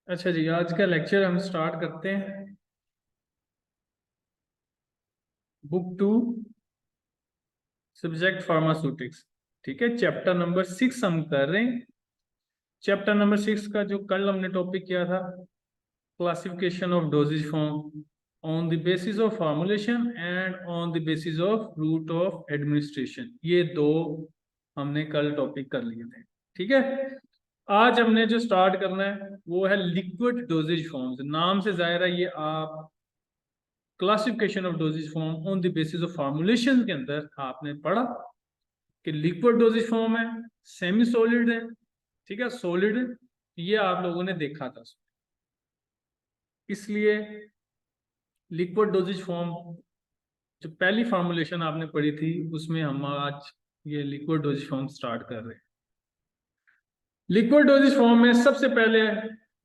अच्छा जी, आज का लेक्चर हम स्टार्ट करते हैं। Book 2, subject pharmaceutics. ठीक है, चैप्टर नंबर 6 हम कर रहे हैं। चैप्टर नंबर 6 का जो कल हमने टॉपिक किया था, classification of dosage form on the basis of formulation and on the basis of route of administration, ये दो हमने कल टॉपिक कर लिए थे। ठीक है, आज हमने जो स्टार्ट करना है वो है लिक्विड डोजेज फॉर्म्स। नाम से जाहिर है, ये आप classification of dosage form on the basis of formulation के अंदर आपने पढ़ा कि लिक्विड डोजेज फॉर्म है, सेमी सॉलिड है, ठीक है, सॉलिड है, ये आप लोगों ने देखा था। इसलिए लिक्विड डोजेज फॉर्म जो पहली फार्मूलेशन आपने पढ़ी थी उसमें हम आज ये लिक्विड डोजेज फॉर्म स्टार्ट कर रहे हैं। लिक्विड डोजेज फॉर्म में सबसे पहले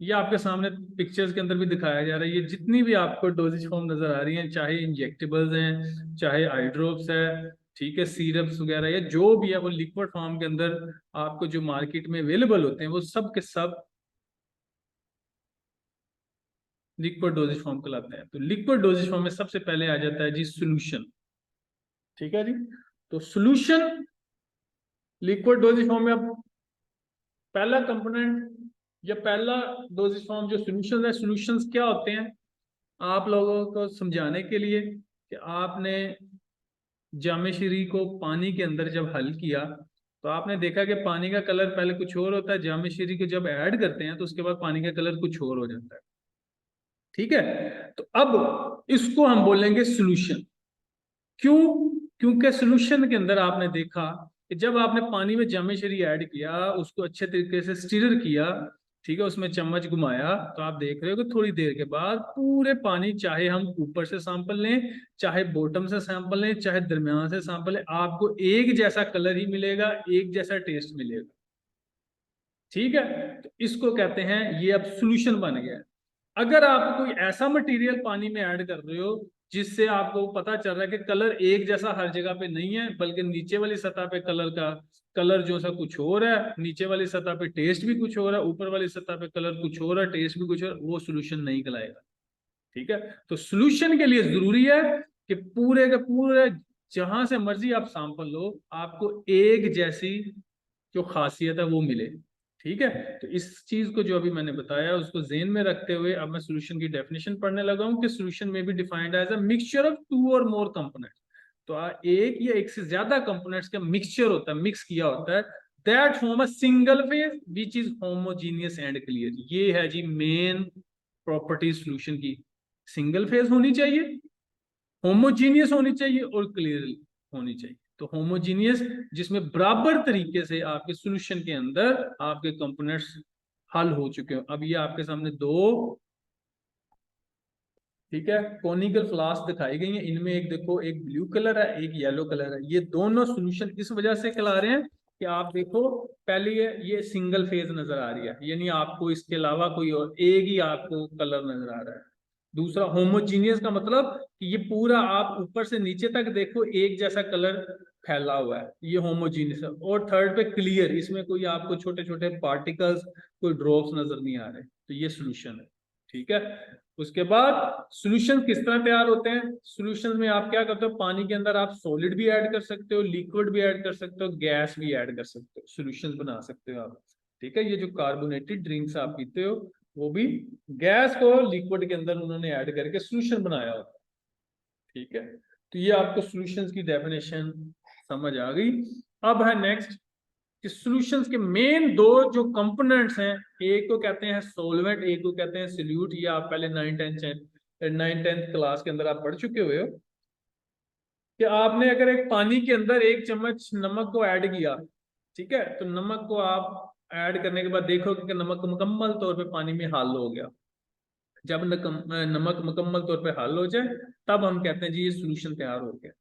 ये आपके सामने पिक्चर्स के अंदर भी दिखाया जा रहा है, ये जितनी भी आपको डोजेज फॉर्म नजर आ रही हैं, चाहे इंजेक्टेबल्स हैं, चाहे आई ड्रॉप्स है, ठीक है, सीरप्स वगैरह, या जो भी है वो लिक्विड फॉर्म के अंदर आपको जो मार्केट में अवेलेबल होते हैं वो सब के सब लिक्विड डोजेज फॉर्म कहलाते हैं। तो लिक्विड डोजेज फॉर्म में सबसे पहले आ जाता है जी सोल्यूशन। ठीक है जी, तो सोल्यूशन लिक्विड डोजेज फॉर्म में अब पहला कंपोनेंट या पहला डोजेज फॉर्म जो सोल्यूशन है, सोल्यूशंस क्या होते हैं आप लोगों को समझाने के लिए कि आपने जामेश्री को पानी के अंदर जब हल किया तो आपने देखा कि पानी का कलर पहले कुछ और होता है, जामेश्री को जब ऐड करते हैं तो उसके बाद पानी का कलर कुछ और हो जाता है। ठीक है, तो अब इसको हम बोलेंगे सोल्यूशन। क्यों? क्योंकि सोल्यूशन के अंदर आपने देखा कि जब आपने पानी में जामेश्री ऐड किया, उसको अच्छे तरीके से स्टिर किया, ठीक है, उसमें चम्मच घुमाया, तो आप देख रहे हो कि थोड़ी देर के बाद पूरे पानी, चाहे हम ऊपर से सैंपल लें, चाहे बॉटम से सैंपल लें, चाहे दरमियान से सैंपल लें, आपको एक जैसा कलर ही मिलेगा, एक जैसा टेस्ट मिलेगा। ठीक है, तो इसको कहते हैं, ये अब सोल्यूशन बन गया है। अगर आप कोई ऐसा मटेरियल पानी में ऐड कर रहे हो जिससे आपको पता चल रहा है कि कलर एक जैसा हर जगह पे नहीं है, बल्कि नीचे वाली सतह पे कलर जो सा कुछ और है, नीचे वाली सतह पे टेस्ट भी कुछ और है, ऊपर वाली सतह पे कलर कुछ और है, टेस्ट भी कुछ और, वो सोल्यूशन नहीं कहलाएगा। ठीक है, तो सोल्यूशन के लिए जरूरी है कि पूरे के पूरे जहां से मर्जी आप सैंपल लो, आपको एक जैसी जो खासियत है वो मिले। ठीक है, तो इस चीज को जो अभी मैंने बताया उसको जेन में रखते हुए अब मैं सॉल्यूशन की डेफिनेशन पढ़ने लगा हूं कि सॉल्यूशन में भी defined as a mixture of two or more components. तो एक या एक से ज्यादा कंपोनेंट्स का मिक्सचर होता है, मिक्स किया होता है, that form a single phase which is homogeneous and clear. ये है जी मेन प्रॉपर्टी सॉल्यूशन की। सिंगल फेज होनी चाहिए, होमोजीनियस होनी चाहिए और क्लियर होनी चाहिए। तो होमोजीनियस जिसमें बराबर तरीके से आपके सॉल्यूशन के अंदर आपके कंपोनेंट्स हल हो चुके हो। अब ये आपके सामने दो, ठीक है, कॉनिकल फ्लास्क दिखाई गई हैं। इनमें एक देखो, एक ब्लू कलर है, एक येलो कलर है। ये दोनों सॉल्यूशन इस वजह से खिला रहे हैं कि आप देखो, पहले ये सिंगल फेज नजर आ रही है, यानी आपको इसके अलावा कोई और एक ही आपको कलर नजर आ रहा है। दूसरा होमोजीनियस का मतलब कि ये पूरा आप ऊपर से नीचे तक देखो एक जैसा कलर फैला हुआ है, ये होमोजीनियस है। और थर्ड पे क्लियर, इसमें कोई आपको छोटे छोटे पार्टिकल्स, कोई ड्रॉप्स नजर नहीं आ रहे, तो ये सोल्यूशन है। ठीक है, उसके बाद सॉल्यूशन किस तरह तैयार होते हैं? सॉल्यूशन में आप क्या करते हो, पानी के अंदर आप सॉलिड भी ऐड कर सकते हो, लिक्विड भी ऐड कर सकते हो, गैस भी ऐड कर सकते हो, सॉल्यूशन बना सकते हो आप। ठीक है, ये जो कार्बोनेटेड ड्रिंक्स आप पीते हो वो भी गैस को लिक्विड के अंदर उन्होंने ऐड करके सॉल्यूशन बनाया होता है। ठीक है, तो ये आपको सॉल्यूशंस की डेफिनेशन समझ आ गई। अब है नेक्स्ट कि सॉल्यूशंस के मेन दो जो कंपोनेंट्स हैं, एक को कहते हैं सॉल्वेंट, एक को कहते हैं सोल्यूट। ये आप पहले 9th 10th क्लास के अंदर आप पढ़ चुके हुए हो कि आपने अगर एक पानी के अंदर एक चम्मच नमक को ऐड किया, ठीक है, तो नमक को आप ऐड करने के बाद देखोगे कि नमक मुकम्मल तौर पे पानी में हल हो गया। जब नमक मुकम्मल तौर पे हल हो जाए तब हम कहते हैं जी ये सॉल्यूशन तैयार हो गया।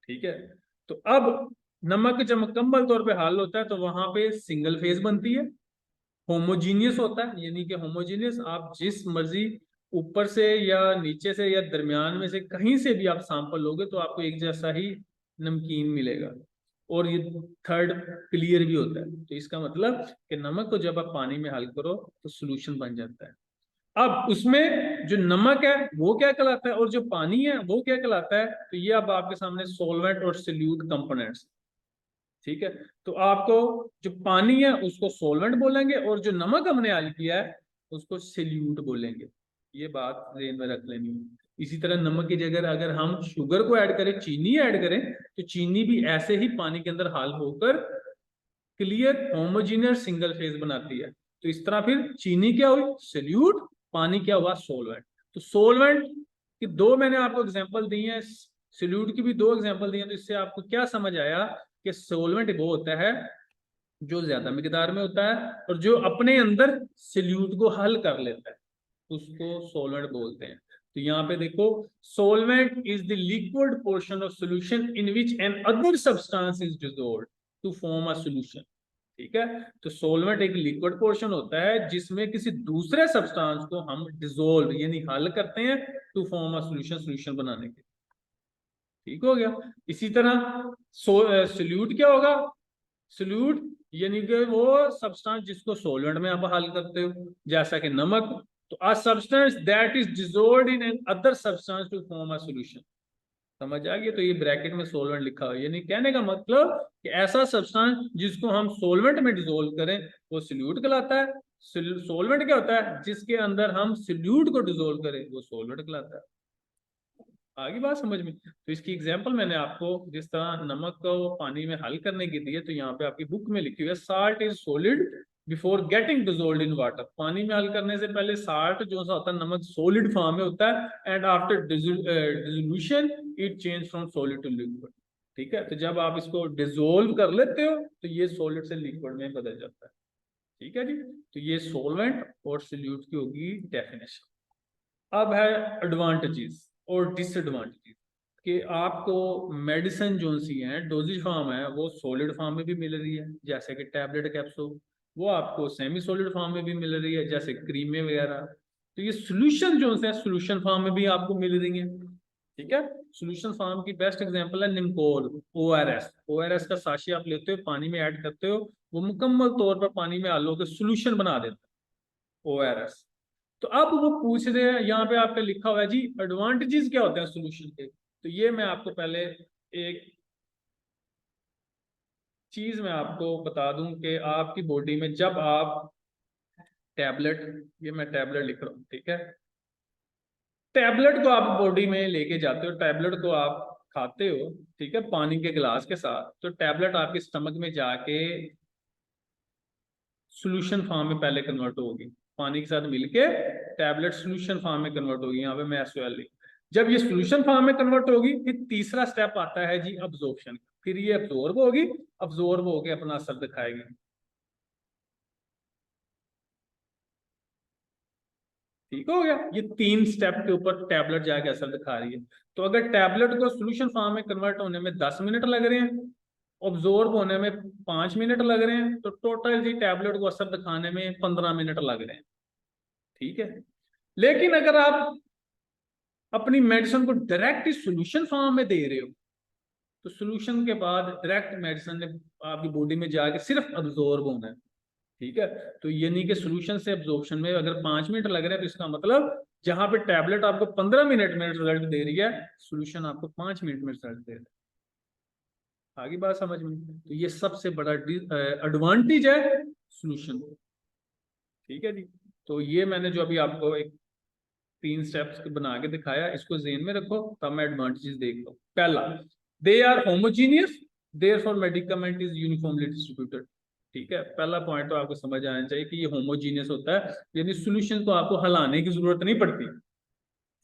ठीक है, तो अब नमक जब मुकम्मल तौर पे हल होता है तो वहां पे सिंगल फेज बनती है, होमोजीनियस होता है, यानी कि होमोजीनियस आप जिस मर्जी ऊपर से या नीचे से या दरमियान में से कहीं से भी आप सैंपल लोगे तो आपको एक जैसा ही नमकीन मिलेगा। और ये थर्ड क्लियर भी होता है। तो इसका मतलब कि नमक को जब आप पानी में हल करो तो सोल्यूशन बन जाता है। अब उसमें जो नमक है वो क्या कहलाता है और जो पानी है वो क्या कहलाता है। तो ये अब आपके सामने सॉल्वेंट और सॉल्यूट कंपोनेंट्स, ठीक है। तो आपको जो पानी है उसको सॉल्वेंट बोलेंगे और जो नमक हमने ऐड किया है उसको सॉल्यूट बोलेंगे। ये बात ध्यान में रख लेनी है। इसी तरह नमक की जगह अगर हम शुगर को ऐड करें, चीनी ऐड करें, तो चीनी भी ऐसे ही पानी के अंदर हाल होकर क्लियर होमोजीनियस सिंगल फेज बनाती है। तो इस तरह फिर चीनी क्या हुई सॉल्यूट, पानी क्या हुआ सॉल्वेंट। तो सॉल्वेंट की दो मैंने आपको एग्जांपल दी है, सॉल्यूट की भी दो एग्जांपल दी है। तो इससे आपको क्या समझ आया कि सॉल्वेंट वो होता है जो ज्यादा मिकदार में होता है और जो अपने अंदर सॉल्यूट को हल कर लेता है उसको सॉल्वेंट बोलते हैं। तो यहाँ पे देखो, solvent is the liquid portion of solution in which another substance is dissolved to form a solution. ठीक है, तो सॉल्वेंट एक लिक्विड पोर्शन होता है जिसमें किसी दूसरे सब्सटेंस को हम डिसॉल्व यानी हल करते हैं to form a solution, solution बनाने के। ठीक हो गया। इसी तरह सॉल्यूट क्या होगा, सॉल्यूट यानी कि वो सब्सटेंस जिसको सॉल्वेंट में आप हल करते हो, जैसा कि नमक। तो a substance that is dissolved in another substance to form a solution. समझ आ गया। तो ये ब्रैकेट में सॉल्वेंट लिखा हुआ है, यानी कहने का मतलब कि ऐसा सब्सटेंस जिसको हम सॉल्वेंट में डिसॉल्व करें वो सॉल्यूट कहलाता है। सॉल्वेंट क्या होता है, जिसके अंदर हम सॉल्यूट को डिसॉल्व करें वो सॉल्वेंट कहलाता है। आगे बात समझ में। तो इसकी एग्जांपल मैंने आपको जिस तरह नमक को पानी में हल करने की दी है, तो यहाँ पे आपकी बुक में लिखी हुई है salt is solid before getting dissolved in water. पानी में हल करने से पहले साल्ट जो सा होता है, नमक सॉलिड फॉर्म में होता है and after dissolution it change from solid to liquid. ठीक है, तो जब आप इसको डिसॉल्व कर लेते हो तो ये सॉलिड से लिक्विड में बदल जाता है। ठीक है जी। तो ये सॉल्वेंट और सॉल्यूट की होगी डेफिनेशन। अब है एडवांटेजेस और डिसएडवांटेजेस कि आपको मेडिसिन जो सी है डोजेज फॉर्म है वो सॉलिड फॉर्म में भी मिल रही है जैसे कि टैबलेट कैप्सूल, वो आपको सेमी सॉलिड फॉर्म में भी मिल रही है जैसे क्रीमें वगैरह। तो ये सोल्यूशन जो है सोल्यूशन फॉर्म में भी आपको मिल रही है। ठीक है, सोल्यूशन फॉर्म की बेस्ट एग्जांपल है निमकोल, ओआरएस। ओआरएस का साशी आप लेते हो, पानी में ऐड करते हो, वो मुकम्मल तौर पर पानी में आलू के सोल्यूशन बना देता है ओआरएस। तो अब वो पूछ रहे हैं, यहाँ पे आपने लिखा हुआ है जी एडवांटेजेस क्या होते हैं सॉल्यूशन के। तो ये मैं आपको पहले एक चीज मैं आपको बता दूं कि आपकी बॉडी में जब आप टैबलेट, ये मैं टैबलेट लिख रहा हूँ, ठीक है, टैबलेट को आप बॉडी में लेके जाते हो, टैबलेट को आप खाते हो, ठीक है, पानी के गिलास के साथ, तो टैबलेट आपके स्टमक में जाके सॉल्यूशन फॉर्म में पहले कन्वर्ट होगी, पानी के साथ मिलके टैबलेट सॉल्यूशन फॉर्म में कन्वर्ट होगी। यहाँ पे मैं एसओएल लिख, जब ये सॉल्यूशन फॉर्म में कन्वर्ट होगी फिर तीसरा स्टेप आता है जी अब्जॉर्प्शन। फिर ये अब्जॉर्ब होगी, अब्जॉर्ब होके अपना असर दिखाएगी। ठीक हो गया, ये तीन स्टेप के ऊपर टैबलेट जाके असर दिखा रही है। तो अगर टैबलेट को सॉल्यूशन फॉर्म में कन्वर्ट होने में 10 मिनट लग रहे हैं, ऑब्जॉर्ब होने में 5 मिनट लग रहे हैं, तो टोटल जी टैबलेट को असर दिखाने में 15 मिनट लग रहे हैं। ठीक है, लेकिन अगर आप अपनी मेडिसिन को डायरेक्ट सॉल्यूशन फॉर्म में दे रहे हो, तो सॉल्यूशन के बाद डायरेक्ट मेडिसिन ने आपकी बॉडी में जाके सिर्फ अब्जॉर्ब होना है। ठीक है, तो ये नहीं कि सॉल्यूशन से अब्जॉर्प्शन में अगर 5 मिनट लग रहे हैं, तो इसका मतलब जहां पे टैबलेट आपको 15 मिनट में रिजल्ट दे रही है, सॉल्यूशन आपको 5 मिनट में रिजल्ट दे रहा है। आगे बात समझ में। तो ये सबसे बड़ा एडवांटेज है सॉल्यूशन। ठीक है जी। तो ये मैंने जो अभी आपको एक 3 स्टेप्स बना के दिखाया, इसको ज़हन में रखो तब मैं एडवांटेजेस देख लो। पहला, they are homogeneous therefore medicament is uniformly distributed. ठीक है, पहला पॉइंट तो आपको समझ आना चाहिए कि ये होमोजीनियस होता है, यानी सॉल्यूशन को आपको हलाने की जरूरत नहीं पड़ती।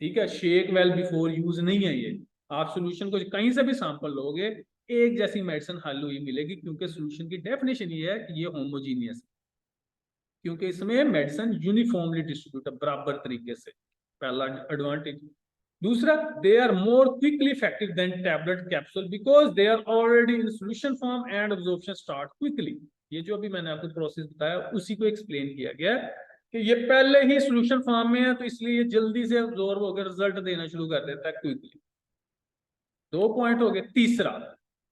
ठीक है, शेक वेल बिफोर यूज नहीं है ये। आप सॉल्यूशन को कहीं से भी सैंपल लोगे, एक जैसी मेडिसिन हल हुई मिलेगी, क्योंकि सॉल्यूशन की डेफिनेशन ये है कि ये होमोजीनियस, क्योंकि इसमें मेडिसिन यूनिफॉर्मली डिस्ट्रीब्यूट बराबर तरीके से। पहला एडवांटेज। दूसरा, they are more quickly effective than tablet capsule because they are already in solution form and absorption start quickly. ये जो अभी मैंने आपको प्रोसेस बताया उसी को एक्सप्लेन किया गया कि ये पहले ही सॉल्यूशन फॉर्म में है, तो इसलिए ये जल्दी से अब्जॉर्ब होकर रिजल्ट देना शुरू कर देता है क्विकली। 2 पॉइंट हो गए। तीसरा,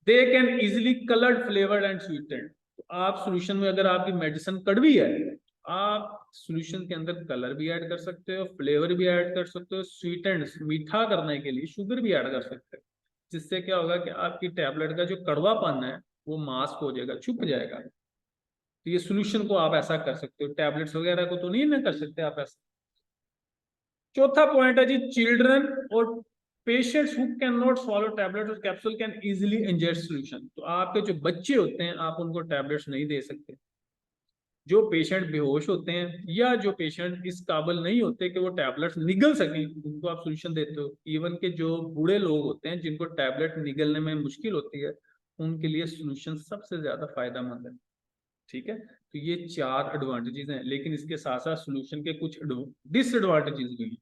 they can easily coloured flavoured and sweetened. आप सॉल्यूशन में अगर आपकी मेडिसिन कड़वी है, आप सॉल्यूशन के अंदर कलर भी ऐड कर सकते हो, फ्लेवर भी ऐड कर सकते हो, स्वीटेंड मीठा करने के लिए शुगर भी ऐड कर सकते हो, जिससे क्या होगा कि आपकी टैबलेट का जो कड़वापन है वो मास्क हो जाएगा, छुप जाएगा। तो ये सॉल्यूशन को आप ऐसा कर सकते हो, टैबलेट्स वगैरह को तो नहीं ना कर सकते आप ऐसा। चौथा पॉइंट है जी, चिल्ड्रन और patients who cannot swallow tablet और capsule can easily inject solution. तो आपके जो बच्चे होते हैं आप उनको टैबलेट्स नहीं दे सकते, जो पेशेंट बेहोश होते हैं या जो पेशेंट इस काबिल नहीं होते कि वो टैबलेट्स निगल सकें, उनको आप सॉल्यूशन देते हो। इवन के जो बूढ़े लोग होते हैं जिनको टैबलेट निगलने में मुश्किल होती है, उनके लिए सॉल्यूशन सबसे ज्यादा फायदेमंद है। ठीक है, तो ये 4 एडवांटेजेस हैं, लेकिन इसके साथ साथ सॉल्यूशन के कुछ डिसएडवांटेजेस भी हैं।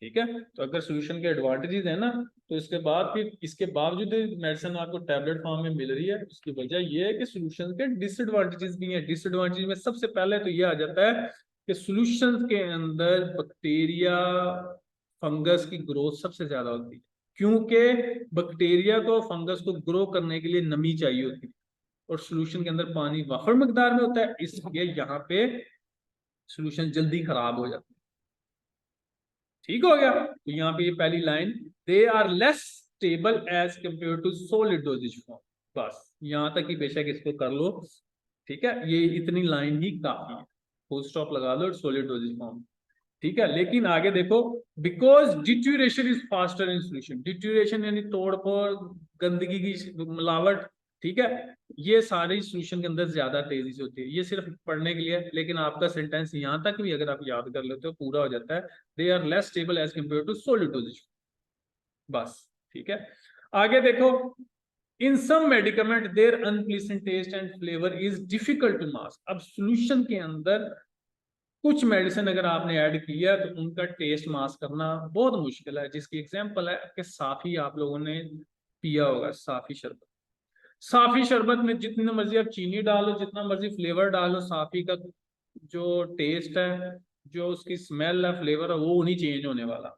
ठीक है, तो अगर सॉल्यूशन के एडवांटेजेस है ना, तो इसके बाद फिर इसके बावजूद मेडिसिन आपको टैबलेट फॉर्म में मिल रही है, उसकी वजह ये है कि सॉल्यूशन के डिसएडवांटेजेस भी हैं। डिसएडवांटेज में सबसे पहले तो ये आ जाता है कि सॉल्यूशन के अंदर बैक्टीरिया फंगस की ग्रोथ सबसे ज्यादा होती है, क्योंकि बैक्टीरिया को फंगस को ग्रो करने के लिए नमी चाहिए होती है, और सॉल्यूशन के अंदर पानी वाफर मकदार में होता है, इसलिए यहाँ पे सॉल्यूशन जल्दी खराब हो जाता है। ठीक हो गया, तो यहाँ पे ये पहली line, they are less stable as compare to solid dosage form. बस यहां तक ही बेशक इसको कर लो। ठीक है, ये इतनी लाइन ही काफी है, फुल स्टॉप लगा लो सॉलिड डोजेज फॉर्म। ठीक है, लेकिन आगे देखो, because deterioration is faster in solution. Deterioration यानी तोड़ फोड़, गंदगी की मिलावट। ठीक है, ये सारी सॉल्यूशन के अंदर ज्यादा तेजी से होती है। ये सिर्फ पढ़ने के लिए है, लेकिन आपका सेंटेंस यहां तक भी अगर आप याद कर लेते हो पूरा हो जाता है, they are less stable as compare to solid dosages. बस ठीक है, आगे देखो, in some medicament their unpleasant taste and flavour is difficult to mask. अब सॉल्यूशन के अंदर कुछ मेडिसिन अगर आपने ऐड किया तो उनका टेस्ट मास्क करना बहुत मुश्किल है, जिसकी एग्जांपल है कि साफी आप लोगों ने पिया होगा, साफी शरबत। साफी शरबत में जितनी मर्जी आप चीनी डालो, जितना मर्जी फ्लेवर डालो, साफी का जो टेस्ट है, जो उसकी स्मेल है, फ्लेवर है, वो नहीं चेंज होने वाला।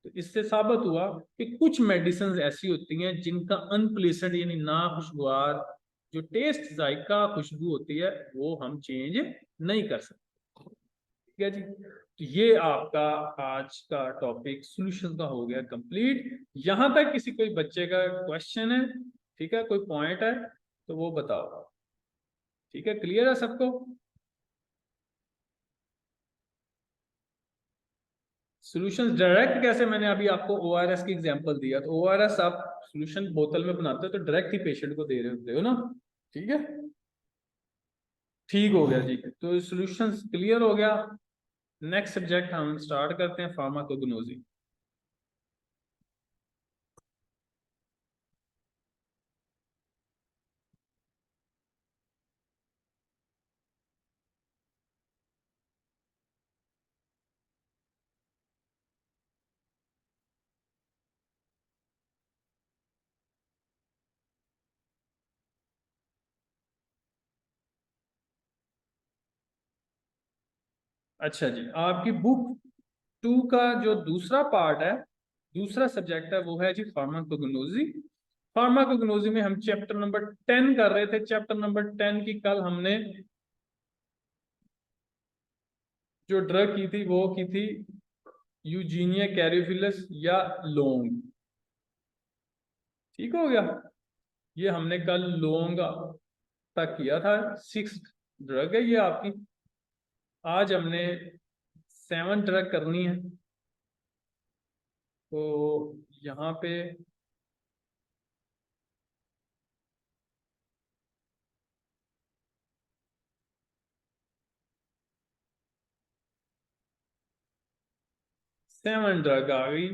तो इससे साबित हुआ कि कुछ मेडिसिन ऐसी होती हैं जिनका अनप्लीजेंट यानी ना खुशगवार जो टेस्ट, जायका, खुशबू होती है, वो हम चेंज नहीं कर सकते। ठीक है जी, तो ये आपका आज का टॉपिक सॉल्यूशन का हो गया कंप्लीट। यहां तक किसी कोई बच्चे का क्वेश्चन है? ठीक है, कोई पॉइंट है तो वो बताओ। ठीक है, क्लियर है सबको? सॉल्यूशंस डायरेक्ट कैसे, मैंने अभी आपको ओआरएस की एग्जांपल दिया, तो ओआरएस आप सॉल्यूशन बोतल में बनाते हो तो डायरेक्ट ही पेशेंट को दे रहे होते हो ना। ठीक है, ठीक हो गया जी, तो सॉल्यूशंस क्लियर हो गया। नेक्स्ट सब्जेक्ट हम स्टार्ट करते हैं, फार्माकोग्नोसी। अच्छा जी, आपकी बुक 2 का जो दूसरा पार्ट है, दूसरा सब्जेक्ट है, वो है जी फार्माकोग्नोसी। फार्माकोग्नोसी में हम चैप्टर नंबर 10 कर रहे थे। चैप्टर नंबर 10 की कल हमने जो ड्रग की थी वो की थी यूजीनिया कैरियोफिलस या लोंग। ठीक हो गया, ये हमने कल लोंग तक किया था, 6 ड्रग है ये आपकी। आज हमने 7 ड्रग करनी है, तो यहाँ पे सेवन ड्रग आ गई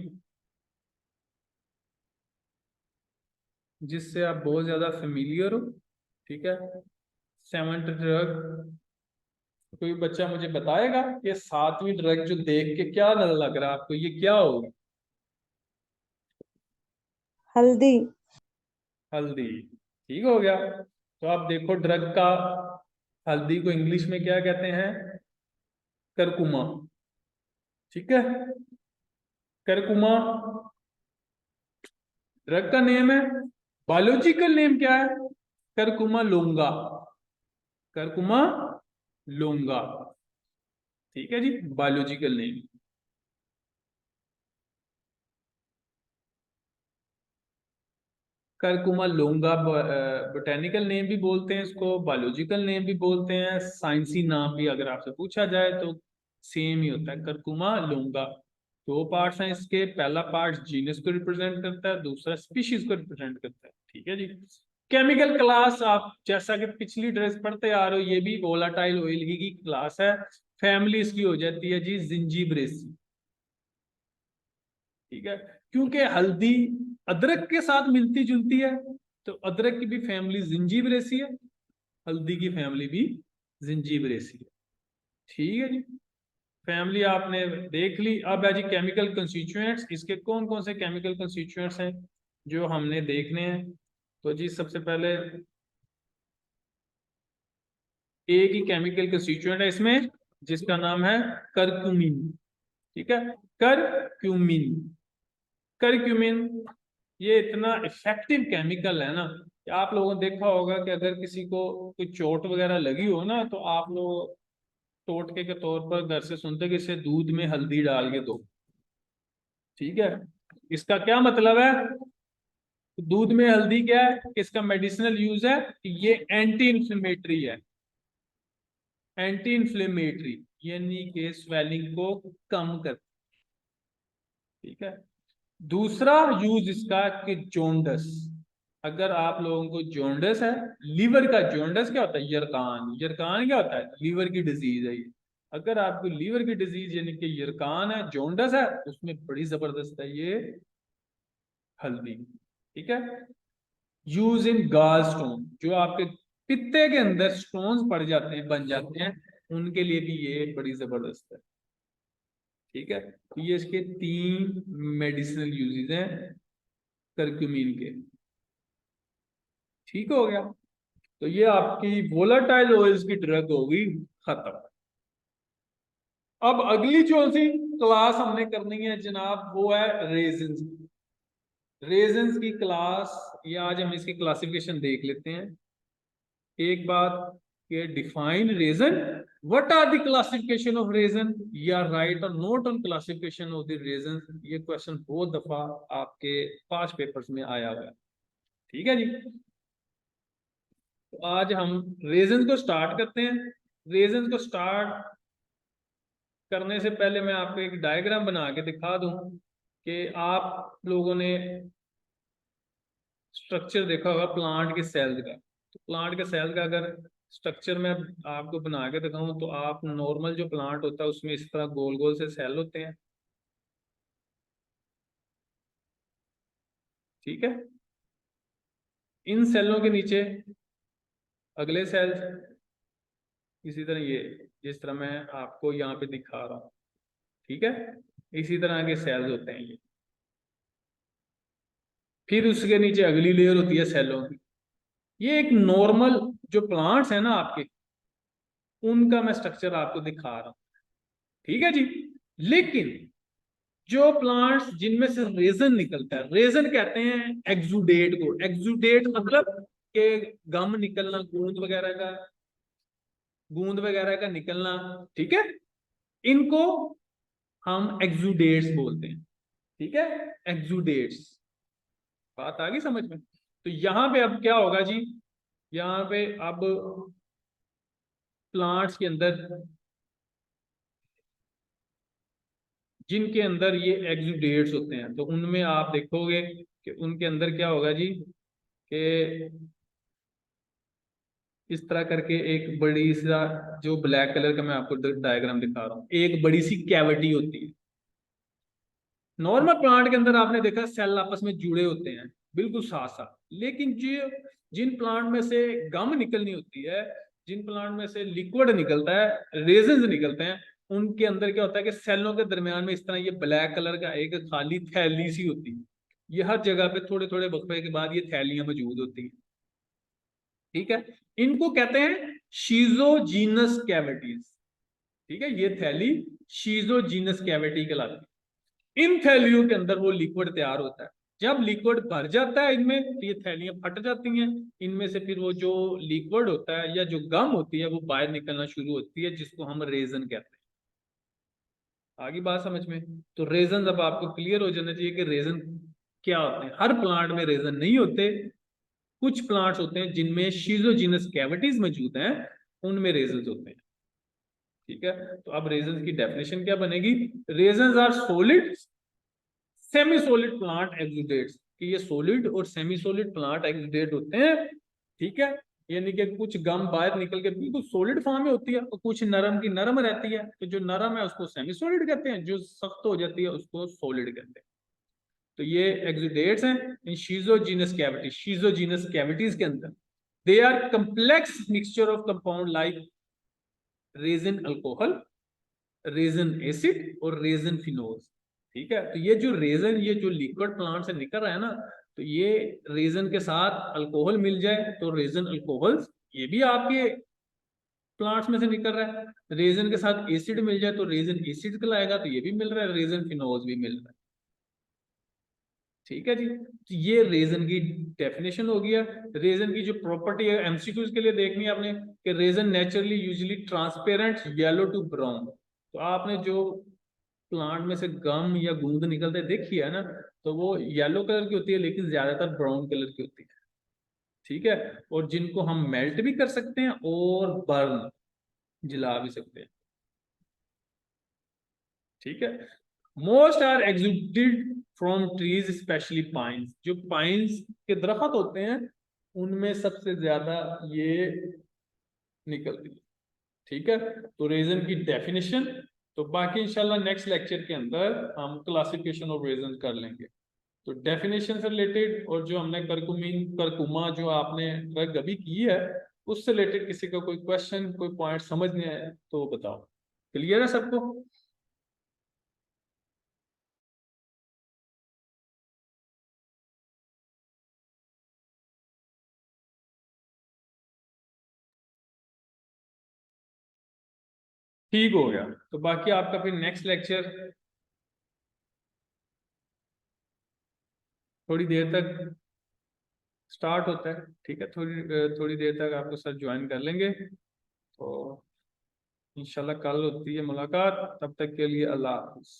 जिससे आप बहुत ज्यादा फेमिलियर हो। ठीक है, 7 ड्रग। कोई बच्चा मुझे बताएगा ये 7वीं ड्रग जो देख के क्या लग रहा है आपको, ये क्या होगी? हल्दी। हल्दी। ठीक हो गया, तो आप देखो ड्रग का, हल्दी को इंग्लिश में क्या कहते हैं? करकुमा। ठीक है, करकुमा ड्रग का नेम है। बायोलॉजिकल नेम क्या है? Curcuma longa. Curcuma longa. ठीक है जी, biological name. Curcuma longa botanical name भी बोलते हैं इसको, बायोलॉजिकल नेम भी बोलते हैं, साइंसी नाम भी अगर आपसे पूछा जाए तो सेम ही होता है, करकुमा लोंगा। दो पार्ट्स हैं इसके, पहला पार्ट जीनस को रिप्रेजेंट करता है, दूसरा स्पीशीज को रिप्रेजेंट करता है। ठीक है जी। केमिकल क्लास आप जैसा कि पिछली ड्रेस पढ़ते आ रहे हो, ये भी वोलाटाइल ऑयल ही की क्लास है। फैमिली इसकी हो जाती है जी जिंजीबरेसी। ठीक है, क्योंकि हल्दी अदरक के साथ मिलती जुलती है, तो अदरक की भी फैमिली जिंजीबरेसी है, हल्दी की फैमिली भी जिंजीबरेसी है। ठीक है जी, फैमिली आपने देख ली। अब है जी केमिकल कंस्टिट्यूएंट्स, इसके कौन कौन से केमिकल कंस्टिट्यूएंट्स हैं जो हमने देखने हैं। तो जी सबसे पहले एक ही केमिकल कंस्टिट्यूएंट है इसमें, जिसका नाम है करक्यूमिन। ठीक है, करक्यूमिन। करक्यूमिन ये इतना इफेक्टिव केमिकल है ना कि आप लोगों ने देखा होगा कि अगर किसी को कोई चोट वगैरह लगी हो ना, तो आप लोग टोटके के तौर पर घर से सुनते कि इसे दूध में हल्दी डाल के दो। ठीक है, इसका क्या मतलब है? दूध में हल्दी क्या है, इसका मेडिसिनल यूज है कि ये एंटी इंफ्लेमेटरी है। एंटी इंफ्लेमेटरी यानी कि स्वेलिंग को कम कर। ठीक है, दूसरा यूज इसका कि जोंडस, अगर आप लोगों को जोंडस है, लीवर का जोंडस क्या होता है, यरकान। यरकान क्या होता है, लीवर की डिजीज है ये। अगर आपको लीवर की डिजीज यानी कि यरकान है, जोंडस है, उसमें बड़ी जबरदस्त है ये हल्दी। ठीक है, यूज इन गॉल स्टोन, जो आपके पित्ते के अंदर स्टोन्स पड़ जाते हैं, बन जाते हैं, उनके लिए भी ये बड़ी जबरदस्त है। ठीक है, तो ये इसके तीन मेडिसिनल यूजेस हैं करक्यूमिन के। ठीक हो गया, तो ये आपकी वोलाटाइल ऑयल्स की ड्रग होगी खत्म। अब अगली जो सी क्लास हमने करनी है जनाब, वो है रेजिन्स। रेजिन्स की क्लास, ये आज हम इसकी क्लासिफिकेशन देख लेते हैं। एक बात के define resin, what are the classification of resin, या write a note on classification of the resin. ये क्वेश्चन बहुत दफा आपके पांच पेपर्स में आया हुआ है। ठीक है जी, तो आज हम रेजन को स्टार्ट करते हैं। रेजन को स्टार्ट करने से पहले मैं आपको एक डायग्राम बना के दिखा दूं कि आप लोगों ने स्ट्रक्चर देखा होगा प्लांट के सेल का। तो प्लांट के सेल का अगर स्ट्रक्चर में आपको बना के दिखाऊं, तो आप नॉर्मल जो प्लांट होता है उसमें इस तरह गोल गोल से सेल होते हैं। ठीक है, इन सेलों के नीचे अगले सेल, इसी तरह ये, जिस तरह मैं आपको यहाँ पे दिखा रहा हूँ। ठीक है, इसी तरह के सेल्स होते हैं ये। फिर उसके नीचे अगली लेयर होती है सेलों की। ये एक नॉर्मल जो प्लांट्स है ना आपके, उनका मैं स्ट्रक्चर आपको दिखा रहा हूं। ठीक है जी, लेकिन जो प्लांट्स जिनमें से रेजन निकलता है, रेजन कहते हैं एक्सुडेट को। एक्सुडेट मतलब के गम निकलना, गूंद वगैरह का निकलना। ठीक है, इनको हम एक्सुडेट्स बोलते हैं। ठीक है, एक्सुडेट्स। बात आ गई समझ में? तो यहां पे अब क्या होगा जी, यहाँ पे अब प्लांट्स के अंदर जिनके अंदर ये एक्सुडेट्स होते हैं, तो उनमें आप देखोगे कि उनके अंदर क्या होगा जी, कि इस तरह करके एक बड़ी सा, जो ब्लैक कलर का मैं आपको डायग्राम दिखा रहा हूँ, एक बड़ी सी कैविटी होती है। नॉर्मल प्लांट के अंदर आपने देखा सेल आपस में जुड़े होते हैं बिल्कुल साथ साथ, लेकिन जो जिन प्लांट में से गम निकलनी होती है, जिन प्लांट में से लिक्विड निकलता है, रेजन निकलते हैं, उनके अंदर क्या होता है कि सेलों के दरमियान में इस तरह ये ब्लैक कलर का एक खाली थैली सी होती है। ये हर जगह पे थोड़े थोड़े वक्फे के बाद ये थैलियां मौजूद होती हैं। ठीक है, इनको कहते हैं शीजोजीनस कैविटीज। ठीक है, ये थैली शीजोजीनस कैविटी कहलाती है। इन थैलियों के अंदर वो लिक्विड तैयार होता है। जब लिक्विड भर जाता है इनमें, तो ये थैलियां फट जाती हैं। इनमें से फिर वो जो लिक्विड होता है या जो गम होती है वो बाहर निकलना शुरू होती है, जिसको हम रेजन कहते हैं। आगे बात समझ में? तो रेजन अब आपको क्लियर हो जाना चाहिए कि रेजन क्या होते हैं। हर प्लांट में रेजन नहीं होते, कुछ प्लांट्स होते हैं जिनमें शीजोजीनस कैविटीज मौजूद हैं, उनमें रेजन होते हैं। ठीक है, तो अब रेजन की डेफिनेशन क्या बनेगी? Resin are solid semi solid plant exudates, कि ये सोलिड और सेमी सोलिड प्लांट एक्सुडेट होते हैं। ठीक है, यानी कि कुछ गम बाहर निकल के बिल्कुल सोलिड फॉर्म में होती है और कुछ नरम की नरम रहती है। तो जो नरम है उसको सेमी सोलिड कहते हैं, जो सख्त हो जाती है उसको सोलिड कहते हैं। तो ये एक्सुडेट्स हैं इन शीजोजीनस कैविटी, शीजोजीनस कैविटीज के अंदर। They are complex mixture of compound like resin alcohol, resin acid और रेजिन फिनोल्स। ठीक है, तो ये जो रेजन, ये जो लिक्विड प्लांट से निकल रहा है ना, तो ये रेजन के साथ अल्कोहल मिल जाए तो रेजन अल्कोहल, ये भी आपके प्लांट्स में से निकल रहा है। रेजन के साथ एसिड मिल जाए तो रेजन एसिड कहलाएगा, तो ये भी मिल रहा है, रेजन फिनोल्स भी मिल रहा है। ठीक है जी, तो ये रेजन की डेफिनेशन हो गया। रेजन की जो प्रॉपर्टी है एमसीक्यूज के लिए देखनी है आपने, कि resin naturally usually transparent yellow to brown. तो आपने जो प्लांट में से गम या गूंद निकलते देखी है ना, तो वो येलो कलर की होती है, लेकिन ज्यादातर ब्राउन कलर की होती है। ठीक है, और जिनको हम मेल्ट भी कर सकते हैं और बर्न, जला भी सकते हैं। ठीक है, most are exuded from trees specially pines, जो पाइन्स के दरख्त होते हैं उनमें सबसे ज्यादा ये निकलती है। ठीक है, तो रेजन की डेफिनेशन, तो बाकी इंशाल्लाह नेक्स्ट लेक्चर के अंदर हम क्लासिफिकेशन ऑफ रेजन कर लेंगे। तो डेफिनेशन से रिलेटेड और जो हमने करकुमिन करकुमा जो आपने ड्रग अभी की है, उससे रिलेटेड किसी का कोई क्वेश्चन, कोई पॉइंट समझ नहीं आया तो बताओ। क्लियर है सबको? ठीक हो गया, तो बाकी आपका फिर नेक्स्ट लेक्चर थोड़ी देर तक स्टार्ट होता है। ठीक है, थोड़ी थोड़ी देर तक आपको सर ज्वाइन कर लेंगे। तो इंशाल्लाह कल होती है मुलाकात, तब तक के लिए अल्लाह हाफिज।